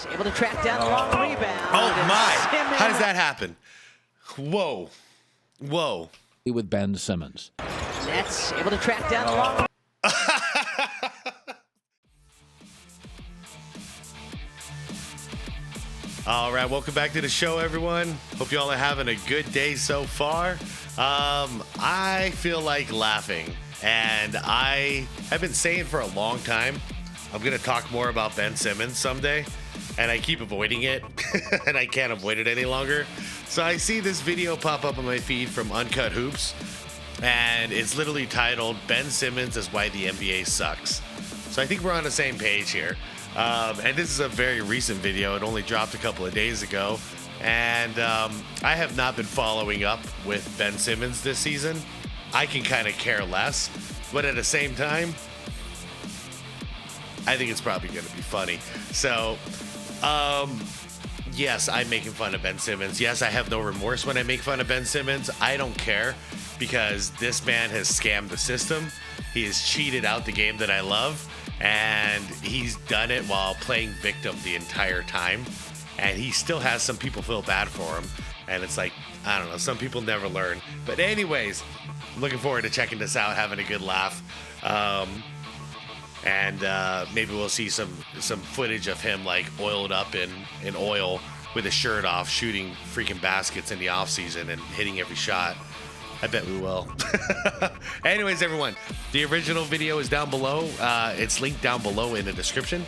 Able to track down the long rebound. Oh my! Simmons. How does that happen? Whoa. Whoa. With Ben Simmons. Nets able to track down the long. All right, welcome back to the show, everyone. Hope you all are having a good day so far. I feel like laughing, and I have been saying for a long time, I'm going to talk more about Ben Simmons someday, and I keep avoiding it, and I can't avoid it any longer. So I see this video pop up on my feed from Uncut Hoops, and it's literally titled, Ben Simmons is Why the NBA Sucks. So I think we're on the same page here. And this is a very recent video. It only dropped a couple of days ago. And I have not been following up with Ben Simmons this season. I can kind of care less. But at the same time, I think it's probably going to be funny. So, yes, I'm making fun of Ben Simmons. Yes, I have no remorse when I make fun of Ben Simmons. I don't care because this man has scammed the system. He has cheated out the game that I love. And he's done it while playing victim the entire time. And he still has some people feel bad for him. And it's like, I don't know, some people never learn. But anyways, I'm looking forward to checking this out, having a good laugh. And maybe we'll see some footage of him like oiled up in oil with his shirt off, shooting freaking baskets in the off season and hitting every shot. I bet we will. Anyways, everyone, the original video is down below. It's linked down below in the description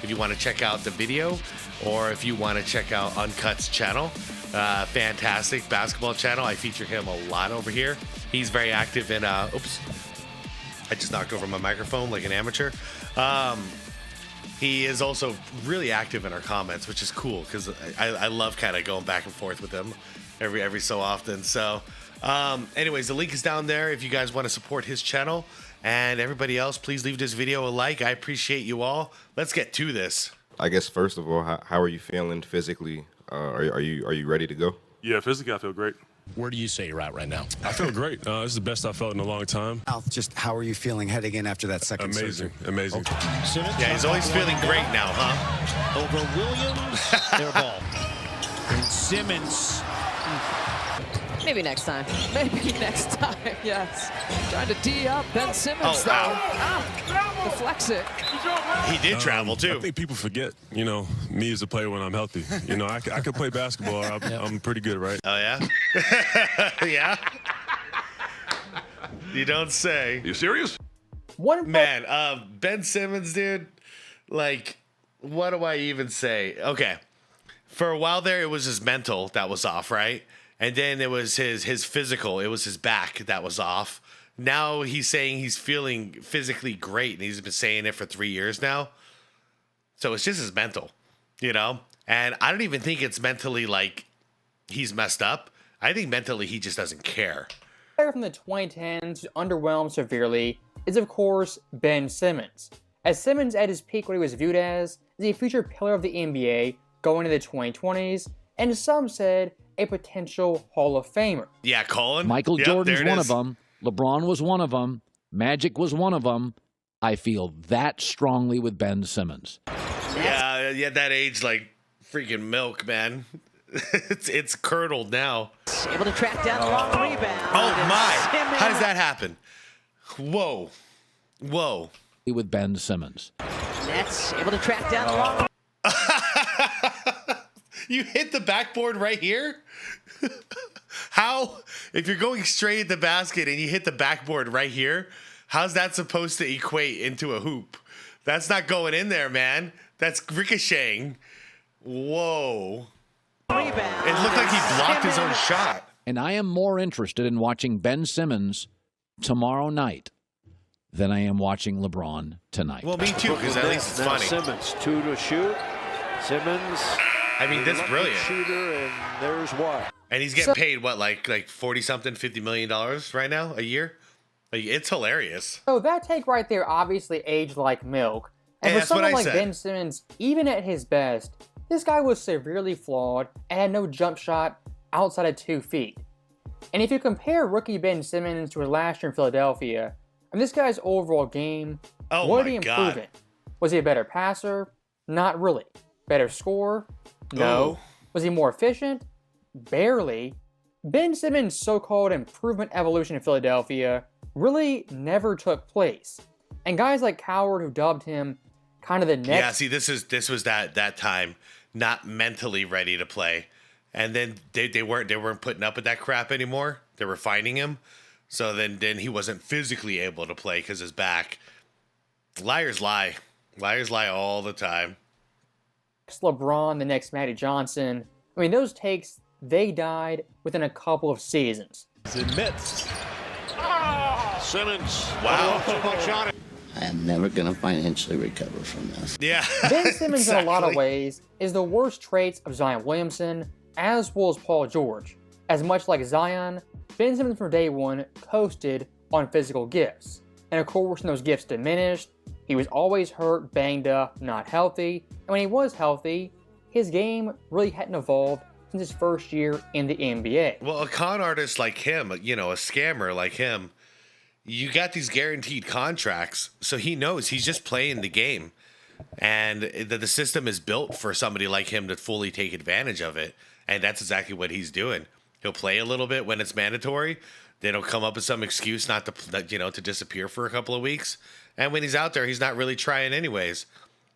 if you want to check out the video or if you want to check out Uncut's channel. Fantastic basketball channel. I feature him a lot over here. He's very active in, oops, I just knocked over my microphone like an amateur. He is also really active in our comments, which is cool because I love kind of going back and forth with him every so often. So, anyways, the link is down there if you guys want to support his channel. And everybody else, please leave this video a like. I appreciate you all. Let's get to this. I guess first of all, how are you feeling physically? Are you ready to go? Yeah, physically I feel great. Where do you say you're at right now? I feel great. This is the best I've felt in a long time. Just how are you feeling heading in after that second Amazing, surgery? amazing. Simmons. Yeah, he's always feeling great now, huh? Over Williams. Their ball. And Simmons. Maybe next time. Maybe next time. Yes. Trying to D up Ben Simmons. Oh, though. ow. Deflects it. He did travel, I too. think people forget, me as a player when I'm healthy. I can play basketball. I'm pretty good, right? Oh, yeah? Yeah? You don't say. You serious? Man, Ben Simmons, dude, like, what do I even say? Okay. For a while there, it was his mental that was off, right? And then it was his physical. It was his back that was off. Now he's saying he's feeling physically great, and he's been saying it for 3 years now. So it's just his mental, And I don't even think it's mentally like he's messed up. I think mentally he just doesn't care. Player from the 2010s who underwhelmed severely is, of course, Ben Simmons. As Simmons at his peak, what he was viewed as is a future pillar of the NBA going into the 2020s, and some said a potential Hall of Famer. Yeah, Colin. Michael Yep, Jordan's there it one is. of them. LeBron was one of them. Magic was one of them. I feel that strongly with Ben Simmons. Yeah, that age like freaking milk, man. it's curdled now. Able to track down the long rebound. Oh my! Simmons. How does that happen? Whoa. With Ben Simmons. Nets able to track down the long. You hit the backboard right here? How? If you're going straight at the basket and you hit the backboard right here, how's that supposed to equate into a hoop? That's not going in there, man. That's ricocheting. Whoa. Rebound. It looked like he blocked his own shot. And I am more interested in watching Ben Simmons tomorrow night than I am watching LeBron tonight. Well, me too, because at least it's funny. Simmons, 2 to shoot. Simmons. I mean, that's brilliant. Shooter, and there's why. And he's getting paid, what, like $40-something, $50 million right now, a year? Like, it's hilarious. So that take right there obviously aged like milk. And Hey, for that's what someone I like said. Ben Simmons, even at his best, this guy was severely flawed and had no jump shot outside of 2 feet. And if you compare rookie Ben Simmons to his last year in Philadelphia, and this guy's overall game, Oh what my did he God. improve in? Was he a better passer? Not really. Better score? No. Ooh. Was he more efficient? Barely. Ben Simmons' so-called improvement evolution in Philadelphia really never took place. And guys like Coward, who dubbed him kind of the next... Yeah, see, this was that time, not mentally ready to play. And then they weren't putting up with that crap anymore. They were finding him. So then he wasn't physically able to play because his back. Liars lie. Liars lie all the time. LeBron, the next Magic Johnson. I mean, those takes, they died within a couple of seasons. Simmons. Wow. I am never going to financially recover from this. Yeah. Ben Simmons, exactly. in a lot of ways, is the worst traits of Zion Williamson, as well as Paul George. As much like Zion, Ben Simmons from day one coasted on physical gifts. And of course, when those gifts diminished, he was always hurt, banged up, not healthy. And when he was healthy, his game really hadn't evolved since his first year in the NBA. Well, a con artist like him, a scammer like him, you got these guaranteed contracts, so he knows he's just playing the game. And the system is built for somebody like him to fully take advantage of it. And that's exactly what he's doing. He'll play a little bit when it's mandatory. Then he'll come up with some excuse not to disappear for a couple of weeks. And when he's out there, he's not really trying anyways.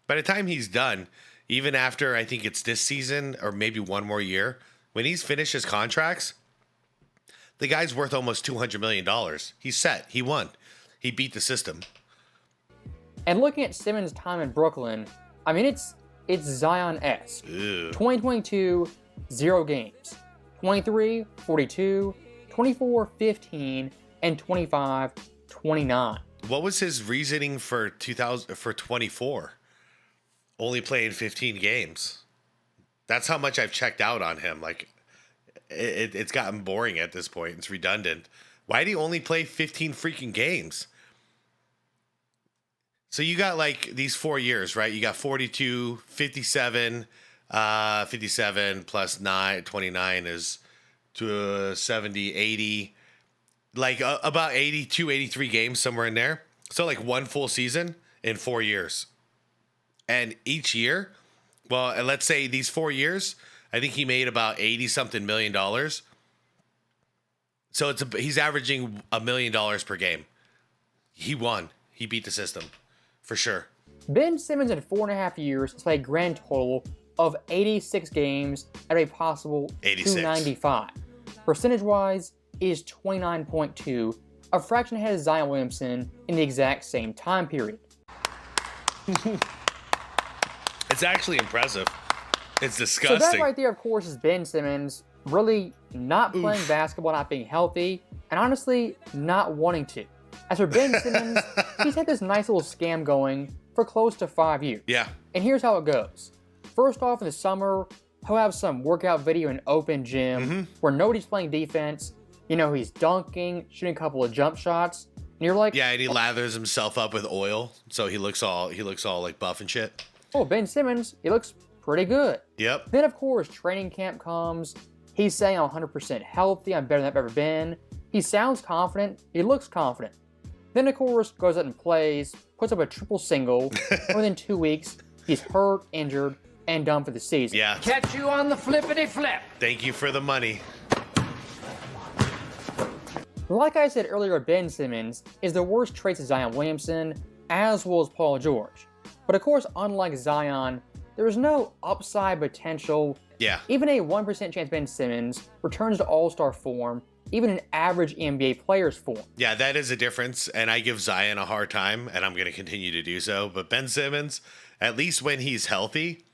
By the time he's done, even after I think it's this season or maybe one more year, when he's finished his contracts, the guy's worth almost $200 million. He's set. He won. He beat the system. And looking at Simmons' time in Brooklyn, I mean, it's Zion-esque. 2022, 0 games. 23, 42, 24, 15, and 25, 29. What was his reasoning for 24? Only playing 15 games. That's how much I've checked out on him. Like, it's gotten boring at this point. It's redundant. Why do you only play 15 freaking games? So you got like these 4 years, right? You got 42, 57, 57 plus 29 is to 70, 80, like about 82, 83 games, somewhere in there. So like one full season in 4 years. And each year, well, and let's say these 4 years, I think he made about 80 something $million. So he's averaging $1 million per game. He won. He beat the system for sure. Ben Simmons in 4.5 years has played a grand total of 86 games at a possible 295. Percentage-wise is 29.2, a fraction ahead of Zion Williamson in the exact same time period. It's actually impressive. It's So disgusting. that right there, of course, is Ben Simmons really not playing basketball, not being healthy, and honestly, not wanting to. As for Ben Simmons, he's had this nice little scam going for close to 5 years. Yeah. And here's how it goes. First off, in the summer, he'll have some workout video in an open gym where nobody's playing defense. You know, he's dunking, shooting a couple of jump shots, and you're like, Yeah, and he lathers himself up with oil, so he looks all like buff and shit. oh, Ben Simmons, he looks pretty good. Yep. Then, of course, training camp comes. He's saying I'm 100% healthy, I'm better than I've ever been. He sounds confident, he looks confident. Then, of course, goes out and plays, puts up a triple single, and within 2 weeks, he's hurt, injured, and done for the season. Yeah. Catch you on the flippity flip. Thank you for the money. Like I said earlier, Ben Simmons is the worst traits of Zion Williamson, as well as Paul George. But of course, unlike Zion, there is no upside potential. Yeah. Even a 1% chance Ben Simmons returns to all-star form, even an average NBA player's form. Yeah, that is a difference, and I give Zion a hard time, and I'm going to continue to do so. But Ben Simmons, at least when he's healthy,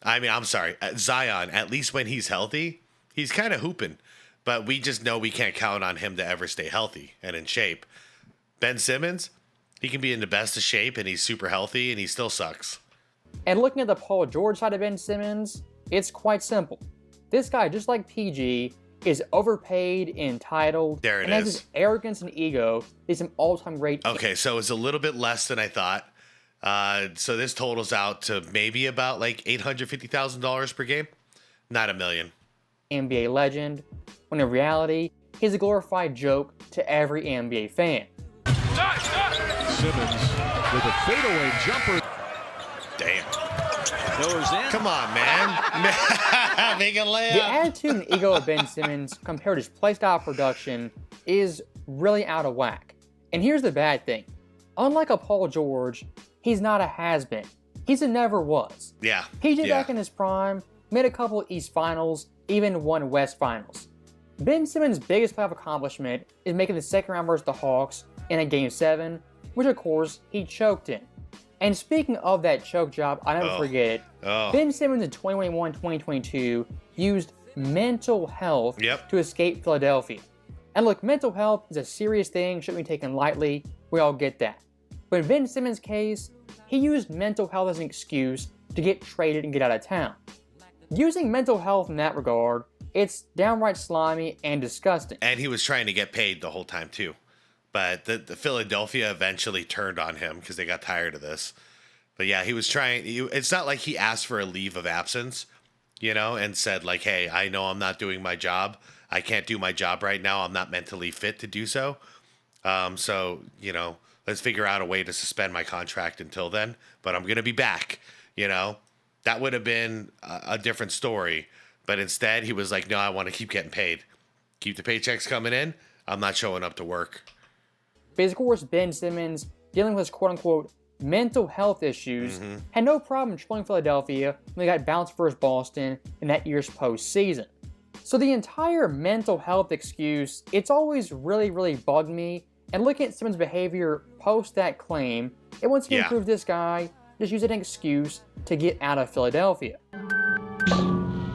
Zion, at least when he's healthy, he's kind of hooping. But we just know we can't count on him to ever stay healthy and in shape. Ben Simmons, he can be in the best of shape, and he's super healthy, and he still sucks. And looking at the Paul George side of Ben Simmons, it's quite simple. This guy, just like PG, is overpaid, entitled, There it and has is. this arrogance and ego is an all-time great. Okay, so it's a little bit less than I thought. So this totals out to maybe about like $850,000 per game. Not $1 million. NBA legend, when in reality, he's a glorified joke to every NBA fan. Simmons with a fadeaway jumper. Damn. goes in. Come on, man. Make a The layup. attitude and ego of Ben Simmons compared to his playstyle production is really out of whack. And here's the bad thing. Unlike a Paul George, he's not a has-been. He's a never was. Yeah. PJ yeah. back in his prime, made a couple East Finals, even won West Finals. Ben Simmons' biggest playoff accomplishment is making the second round versus the Hawks in a Game 7, which of course he choked in. And speaking of that choke job, I never forget it. Ben Simmons in 2021-2022 used mental health to escape Philadelphia. And look, mental health is a serious thing, shouldn't be taken lightly. We all get that. But in Ben Simmons' case, he used mental health as an excuse to get traded and get out of town. Using mental health in that regard, it's downright slimy and disgusting. And he was trying to get paid the whole time, too. But the Philadelphia eventually turned on him because they got tired of this. But yeah, he was trying. It's not like he asked for a leave of absence, you know, and said like, hey, I know I'm not doing my job. I can't do my job right now. I'm not mentally fit to do so. So, you know, let's figure out a way to suspend my contract until then. But I'm going to be back, you know. That would have been a different story. But instead, he was like, no, I want to keep getting paid. Keep the paychecks coming in. I'm not showing up to work. But of course, Ben Simmons, dealing with his quote-unquote mental health issues, had no problem trolling Philadelphia when they got bounced versus Boston in that year's postseason. So the entire mental health excuse, it's always really, really bugged me. And looking at Simmons' behavior post that claim, it once again proves this guy just used an excuse to get out of Philadelphia.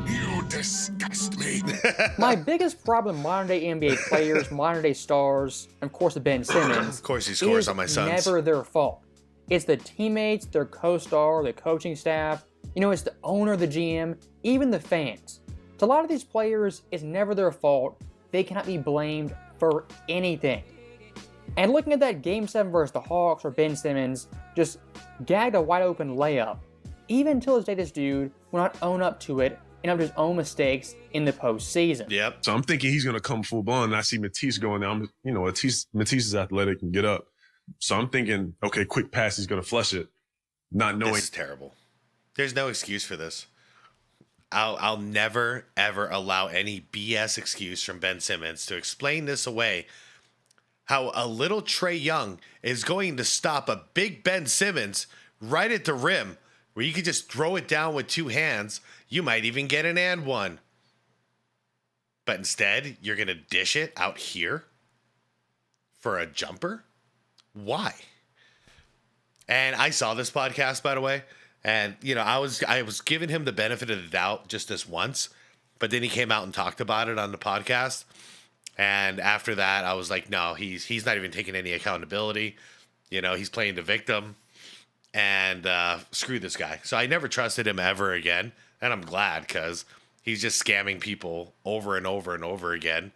You disgust me. My biggest problem with modern-day NBA players, modern-day stars, and of course Ben Simmons, of course he scores is on my Suns. never their fault. It's the teammates, their co-star, the coaching staff, you know, it's the owner, the GM, even the fans. To a lot of these players, it's never their fault. They cannot be blamed for anything. And looking at that Game 7 versus the Hawks where Ben Simmons just gagged a wide open layup, even till his day this dude will not own up to it and own his own mistakes in the postseason. Yep. So I'm thinking he's going to come full blown, and I see Matisse going down. You know, Matisse is athletic and get up. So I'm thinking, okay, quick pass, he's going to flush it, not knowing. This is terrible. There's no excuse for this. I'll never, ever allow any BS excuse from Ben Simmons to explain this away. How a little Trae Young is going to stop a big Ben Simmons right at the rim, where you could just throw it down with two hands. You might even get an and one. But instead, you're going to dish it out here for a jumper? Why? And I saw this podcast, by the way, and you know, I was giving him the benefit of the doubt just this once, but then he came out and talked about it on the podcast. And after that, I was like, no, he's not even taking any accountability. You know, he's playing the victim, and screw this guy. So I never trusted him ever again, and I'm glad because he's just scamming people over and over and over again.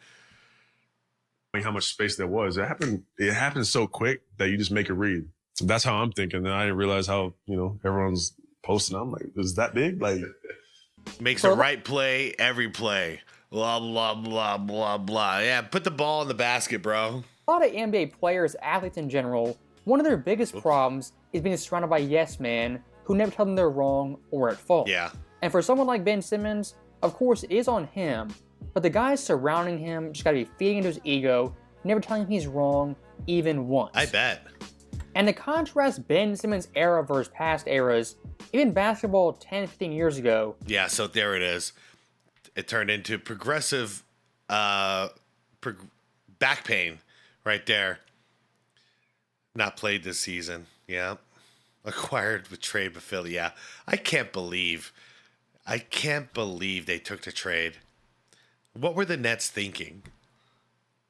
How much space there was. It happened so quick that you just make a read. So that's how I'm thinking. And I didn't realize how, you know, everyone's posting. I'm like, is that big? Like, makes the right play every play. Blah, blah, blah, blah, blah. Yeah, put the ball in the basket, bro. A lot of NBA players, athletes in general, one of their biggest problems is being surrounded by yes men who never tell them they're wrong or at fault. Yeah. And for someone like Ben Simmons, of course it is on him, but the guys surrounding him just gotta be feeding into his ego, never telling him he's wrong even once. I bet. And to contrast Ben Simmons' era versus past eras, even basketball 10, 15 years ago. Yeah, so there it is. It turned into progressive back pain right there. Not played this season. Yeah. Acquired with trade with Philly. Yeah. I can't believe they took the trade. What were the Nets thinking?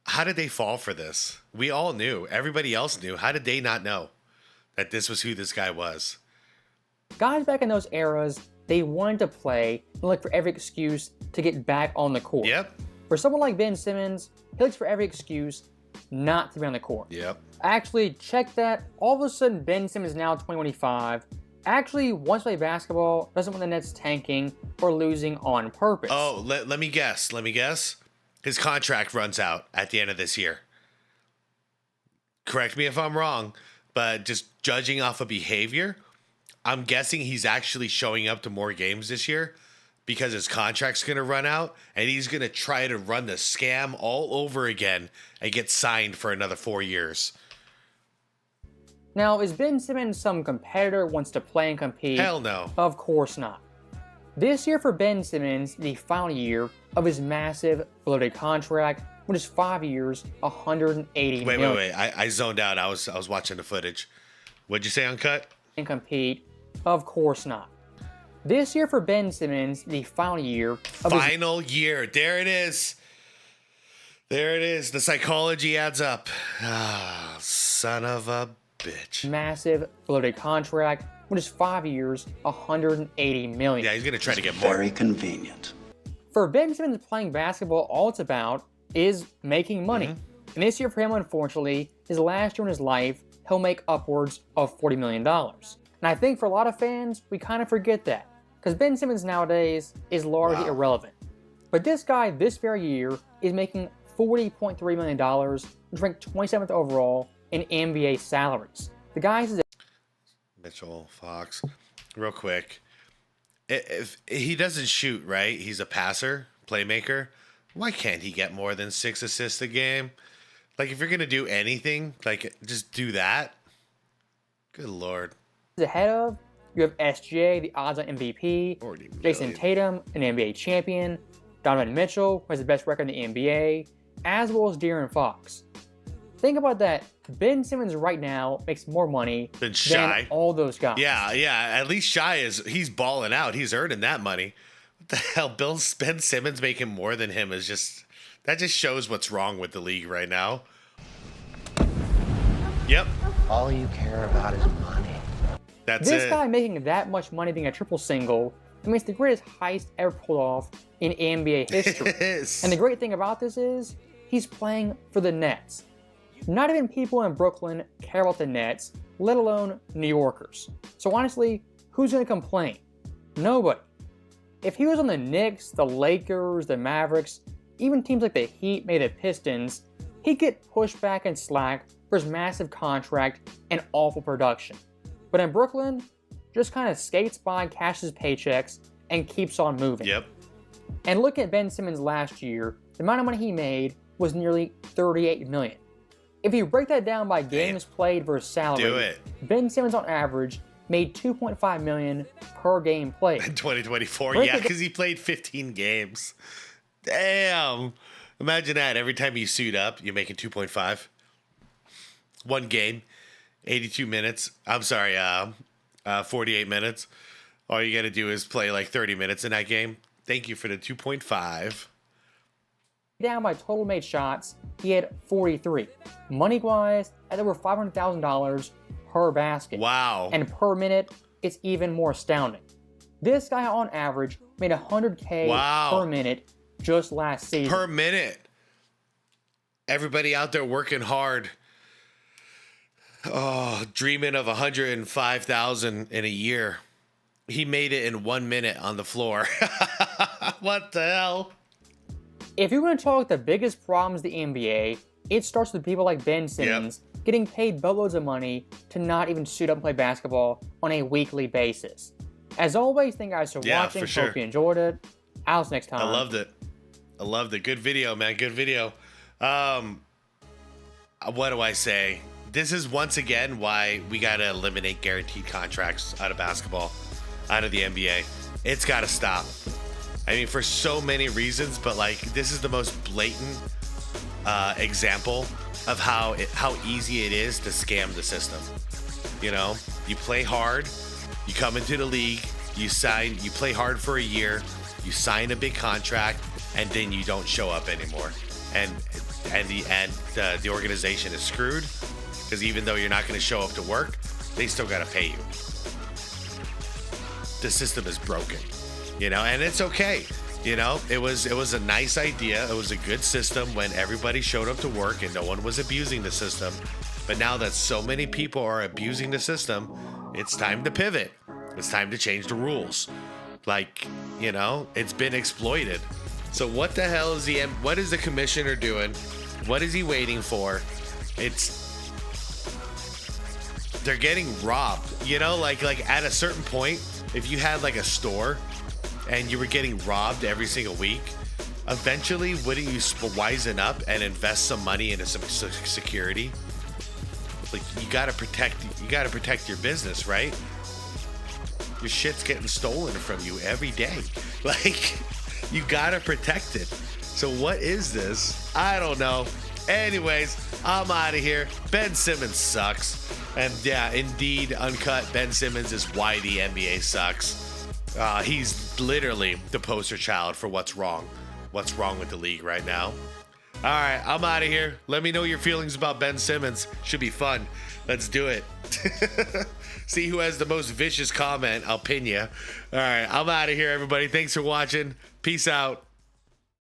How did they fall for this? We all knew. Everybody else knew. How did they not know that this was who this guy was? Guys back in those eras, they wanted to play and look for every excuse to get back on the court. Yep. For someone like Ben Simmons, he looks for every excuse not to be on the court. Yep. Actually, check that. All of a sudden, Ben Simmons now 25. Actually wants to play basketball, doesn't want the Nets tanking or losing on purpose. Oh, let me guess. His contract runs out at the end of this year. Correct me if I'm wrong, but just judging off of behavior, I'm guessing he's actually showing up to more games this year because his contract's going to run out, and he's going to try to run the scam all over again and get signed for another 4 years. Now, is Ben Simmons some competitor who wants to play and compete? Hell no. Of course not. This year for Ben Simmons, the final year of his massive bloated contract, which is 5 years, $180 million. Wait. I zoned out. I was watching the footage. What'd you say, Uncut? And compete? Of course not. This year for Ben Simmons, the final year of Final year. There it is. There it is. The psychology adds up. Ah, son of a bitch. Massive bloated contract, which is 5 years, $180 million. Yeah, he's going to try to get more. Very convenient. For Ben Simmons playing basketball, all it's about is making money. And this year for him, unfortunately, his last year in his life, he'll make upwards of $40 million. And I think for a lot of fans, we kind of forget that, because Ben Simmons nowadays is largely irrelevant. But this guy, this very year, is making $40.3 million, which ranked 27th overall in NBA salaries. The guy's Mitchell Fox, real quick. If he doesn't shoot, right? He's a passer, playmaker. Why can't he get more than 6 assists a game? Like, if you're going to do anything, like, just do that. Good Lord. ahead of, you have SGA, the odds-on MVP, Jason Tatum, an NBA champion, Donovan Mitchell, who has the best record in the NBA, as well as De'Aaron Fox. Think about that. Ben Simmons right now makes more money than Shai. all those guys. Yeah. At least Shai he's balling out. He's earning that money. What the hell? Ben Simmons making more than him is that just shows what's wrong with the league right now. Yep. All you care about is money. That's this guy making that much money being a triple single, I mean, it's the greatest heist ever pulled off in NBA history. And the great thing about this is he's playing for the Nets. Not even people in Brooklyn care about the Nets, let alone New Yorkers. So honestly, who's going to complain? Nobody. If he was on the Knicks, the Lakers, the Mavericks, even teams like the Heat, maybe the Pistons, he'd get pushed back and slack for his massive contract and awful production. But in Brooklyn, just kind of skates by, cashes paychecks, and keeps on moving. Yep. And look at Ben Simmons last year, the amount of money he made was nearly $38 million. If you break that down by games played versus salary, Ben Simmons on average made $2.5 million per game played. In 2024, yeah, because he played 15 games. Damn. Imagine that. Every time you suit up, you're making 2.5. One game, 82 minutes. I'm sorry, 48 minutes. All you got to do is play like 30 minutes in that game. Thank you for the 2.5. Down by total made shots, he had 43. Money-wise, at over $500,000 per basket. Wow. And per minute, it's even more astounding. This guy on average made $100K per minute just last season. Per minute. Everybody out there working hard. Oh, dreaming of $105,000 in a year. He made it in 1 minute on the floor. What the hell? If you're going to talk the biggest problems in the NBA, it starts with people like Ben Simmons getting paid boatloads of money to not even suit up and play basketball on a weekly basis. As always, thank you guys for watching. For sure. Hope you enjoyed it. I'll see you next time. I loved it. Good video, man. Good video. What do I say? This is once again why we got to eliminate guaranteed contracts out of basketball, out of the NBA. It's got to stop. I mean, for so many reasons, but like this is the most blatant example of how easy it is to scam the system. You know, you play hard, you come into the league, you play hard for a year, you sign a big contract, and then you don't show up anymore. And the organization is screwed because even though you're not going to show up to work, they still got to pay you. The system is broken. You know, and it's okay. You know, it was a nice idea. It was a good system when everybody showed up to work and no one was abusing the system. But now that so many people are abusing the system, it's time to pivot. It's time to change the rules. Like, you know, it's been exploited. So what the hell is what is the commissioner doing? What is he waiting for? they're getting robbed. You know, like at a certain point, if you had like a store and you were getting robbed every single week, eventually wouldn't you wisen up and invest some money into some security? Like you gotta protect your business, right? Your shit's getting stolen from you every day. Like you gotta protect it. So what is this? I don't know. Anyways, I'm out of here. Ben Simmons sucks. And yeah, indeed, uncut, Ben Simmons is why the NBA sucks. He's literally the poster child for what's wrong with the league right now. All right, I'm out of here. Let me know your feelings about Ben Simmons. Should be fun. Let's do it. See who has the most vicious comment. I'll pin you. All right, I'm out of here, everybody. Thanks for watching. Peace out.